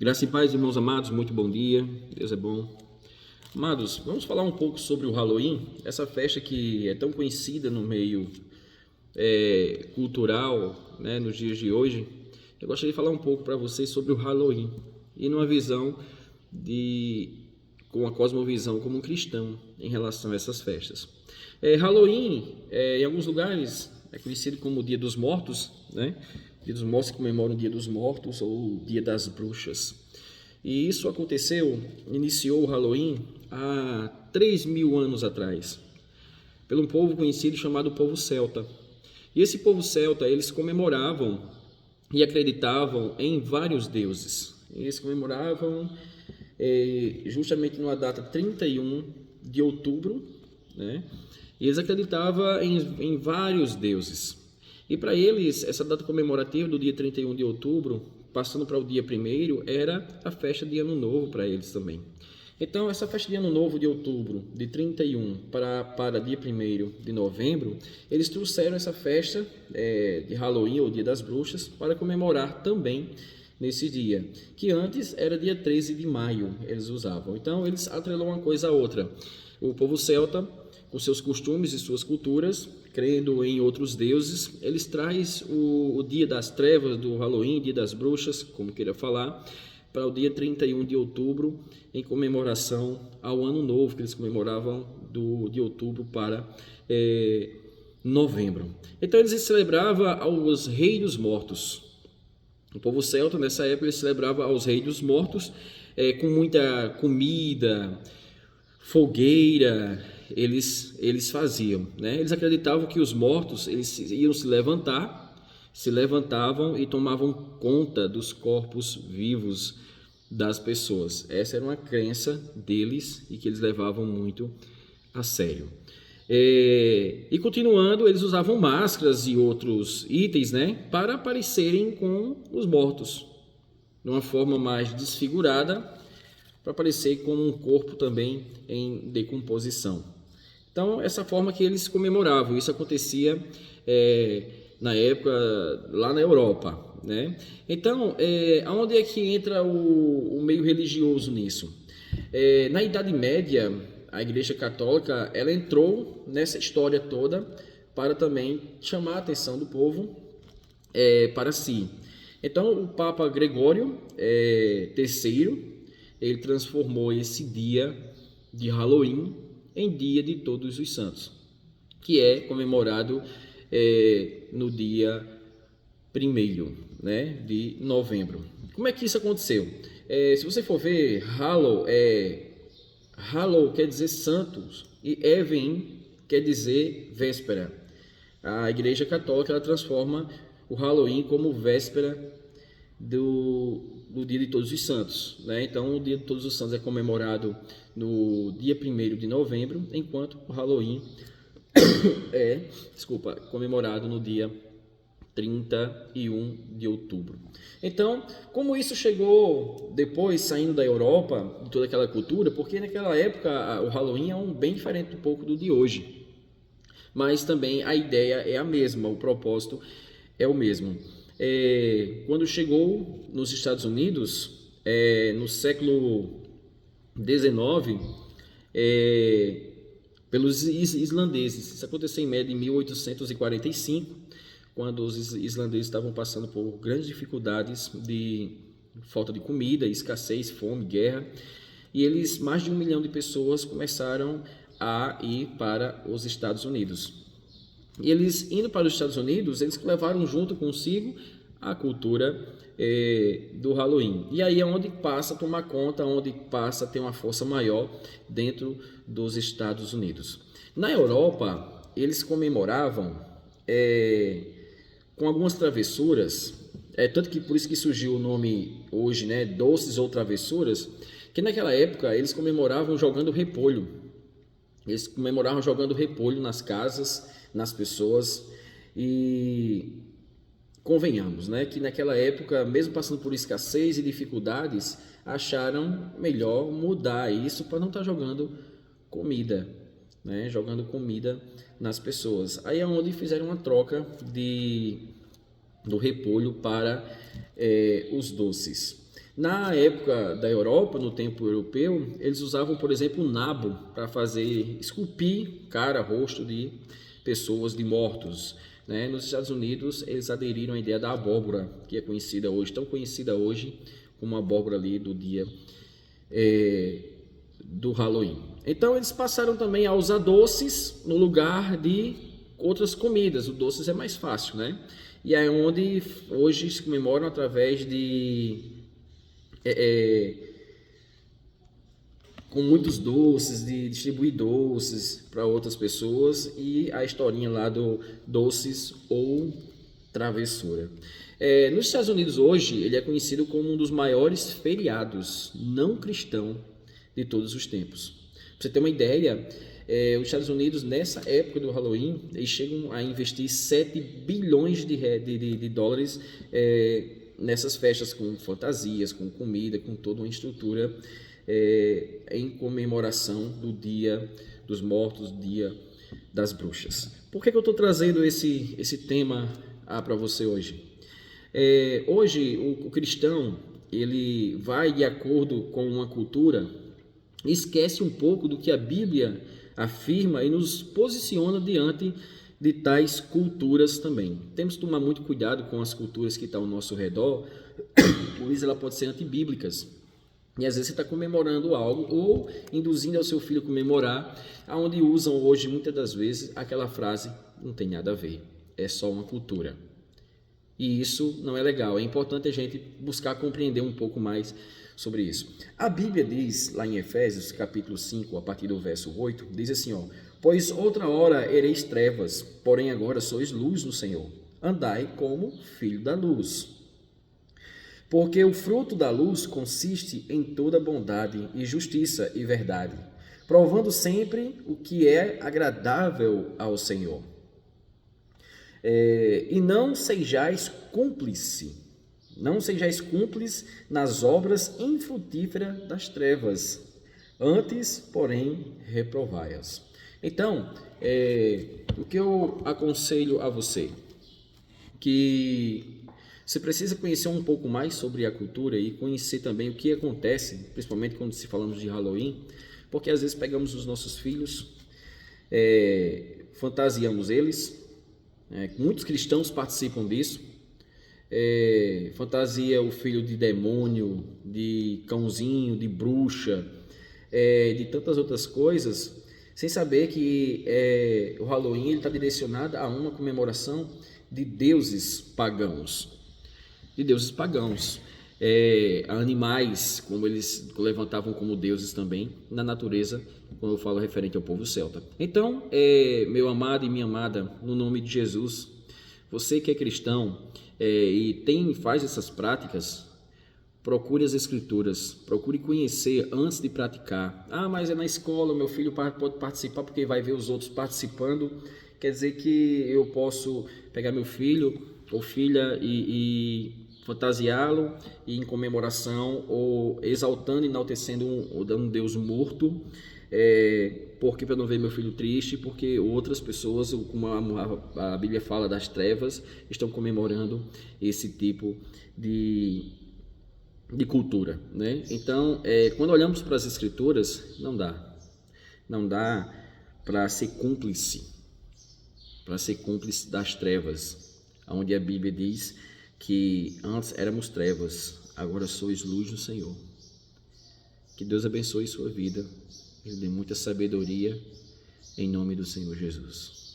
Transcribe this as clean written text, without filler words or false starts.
Graça e paz, irmãos amados, muito bom dia, Deus é bom. Amados, vamos falar um pouco sobre o Halloween, essa festa que é tão conhecida no meio cultural, né, nos dias de hoje. Eu gostaria de falar um pouco para vocês sobre o Halloween e numa visão com a cosmovisão como um cristão em relação a essas festas. Halloween, em alguns lugares, é conhecido como o Dia dos Mortos, né? Dia dos Mortos que comemora o Dia dos Mortos ou o Dia das Bruxas. E isso iniciou o Halloween há 3.000 anos atrás, pelo um povo conhecido chamado povo celta. E esse povo celta, eles comemoravam e acreditavam em vários deuses. Eles comemoravam justamente numa data 31 de outubro, né? E eles acreditavam em vários deuses. E para eles, essa data comemorativa do dia 31 de outubro, passando para o dia 1º, era a festa de Ano Novo para eles também. Então, essa festa de Ano Novo de outubro, de 31 para dia 1º de novembro, eles trouxeram essa festa de Halloween, ou Dia das Bruxas, para comemorar também nesse dia, que antes era dia 13 de maio, eles usavam. Então, eles atrelam uma coisa a outra. O povo celta, com seus costumes e suas culturas, crendo em outros deuses, eles trazem o dia das trevas do Halloween, dia das bruxas, como queira falar, para o dia 31 de outubro, em comemoração ao Ano Novo, que eles comemoravam de outubro para novembro. Então eles celebravam aos reis dos mortos. O povo celta, nessa época, ele celebrava aos reis dos mortos, com muita comida, fogueira, eles faziam, né? Eles acreditavam que os mortos eles iam se levantavam e tomavam conta dos corpos vivos das pessoas. Essa era uma crença deles e que eles levavam muito a sério. E continuando, eles usavam máscaras e outros itens, né, para aparecerem com os mortos, de uma forma mais desfigurada, para aparecer como um corpo também em decomposição. Então, essa forma que eles comemoravam, isso acontecia na época lá na Europa, né? Então, aonde é que entra o meio religioso nisso? Na Idade Média, a Igreja Católica, ela entrou nessa história toda para também chamar a atenção do povo para si. Então, o Papa Gregório III, ele transformou esse dia de Halloween em Dia de Todos os Santos, que é comemorado no dia 1º, né, de novembro. Como é que isso aconteceu? Se você for ver, Hallow quer dizer santos e Even quer dizer véspera. A Igreja Católica ela transforma o Halloween como véspera do Dia de Todos os Santos, né? Então, o Dia de Todos os Santos é comemorado no dia 1º de novembro, enquanto o Halloween comemorado no dia 31 de outubro. Então, como isso chegou depois, saindo da Europa, de toda aquela cultura, porque naquela época o Halloween é bem diferente um pouco do de hoje, mas também a ideia é a mesma, o propósito é o mesmo. Quando chegou nos Estados Unidos, no século XIX, pelos islandeses. Isso aconteceu em média em 1845, quando os islandeses estavam passando por grandes dificuldades de falta de comida, escassez, fome, guerra, e mais de 1 milhão de pessoas começaram a ir para os Estados Unidos. E eles indo para os Estados Unidos, eles levaram junto consigo a cultura do Halloween. E aí é onde passa a tomar conta, onde passa a ter uma força maior dentro dos Estados Unidos. Na Europa, eles comemoravam com algumas travessuras, tanto que por isso que surgiu o nome hoje, né, doces ou travessuras, que naquela época eles comemoravam jogando repolho. Eles comemoravam jogando repolho nas casas, nas pessoas, e convenhamos, né, que naquela época, mesmo passando por escassez e dificuldades, acharam melhor mudar isso para não estar jogando comida, né, jogando comida nas pessoas. Aí é onde fizeram uma troca do repolho para os doces. Na época da Europa, no tempo europeu, eles usavam, por exemplo, o nabo para fazer esculpir cara, rosto de pessoas, de mortos. Né? Nos Estados Unidos, eles aderiram à ideia da abóbora, que é conhecida hoje, tão conhecida hoje como a abóbora ali do dia do Halloween. Então, eles passaram também a usar doces no lugar de outras comidas. O doces é mais fácil, né? E é onde hoje se comemoram através de com muitos doces, de distribuir doces para outras pessoas, e a historinha lá do doces ou travessura. Nos Estados Unidos hoje, ele é conhecido como um dos maiores feriados não cristão de todos os tempos. Para você ter uma ideia, os Estados Unidos, nessa época do Halloween, eles chegam a investir 7 bilhões de dólares nessas festas, com fantasias, com comida, com toda uma estrutura em comemoração do Dia dos Mortos, Dia das Bruxas. Por que eu estou trazendo esse tema para você hoje? Hoje o cristão, ele vai de acordo com uma cultura e esquece um pouco do que a Bíblia afirma e nos posiciona diante de tais culturas também. Temos que tomar muito cuidado com as culturas que estão ao nosso redor, pois elas podem ser antibíblicas. E às vezes você está comemorando algo ou induzindo ao seu filho a comemorar, onde usam hoje muitas das vezes aquela frase: não tem nada a ver, é só uma cultura. E isso não é legal. É importante a gente buscar compreender um pouco mais sobre isso. A Bíblia diz lá em Efésios capítulo 5, a partir do verso 8, diz assim, ó: pois outra hora ereis trevas, porém agora sois luz no Senhor. Andai como filho da luz. Porque o fruto da luz consiste em toda bondade e justiça e verdade, provando sempre o que é agradável ao Senhor. E não sejais cúmplices nas obras infrutíferas das trevas, antes, porém, reprovai-as. Então, o que eu aconselho a você? Que você precisa conhecer um pouco mais sobre a cultura e conhecer também o que acontece, principalmente quando se falamos de Halloween, porque às vezes pegamos os nossos filhos, fantasiamos eles, muitos cristãos participam disso, fantasia o filho de demônio, de cãozinho, de bruxa, de tantas outras coisas, sem saber que o Halloween está direcionado a uma comemoração de deuses pagãos. A animais, como eles levantavam como deuses também na natureza, quando eu falo referente ao povo celta. Então, meu amado e minha amada, no nome de Jesus, você que é cristão e faz essas práticas, procure as escrituras, procure conhecer antes de praticar. Mas é na escola, meu filho pode participar porque vai ver os outros participando, quer dizer que eu posso pegar meu filho ou filha e fantasiá-lo em comemoração ou exaltando, enaltecendo um Deus morto, porque para não ver meu filho triste, porque outras pessoas, como a Bíblia fala das trevas, estão comemorando esse tipo de cultura, né? Então, quando olhamos para as escrituras, não dá para ser cúmplice das trevas, onde a Bíblia diz que antes éramos trevas, agora sois luz no Senhor. Que Deus abençoe sua vida, Ele dê muita sabedoria, em nome do Senhor Jesus.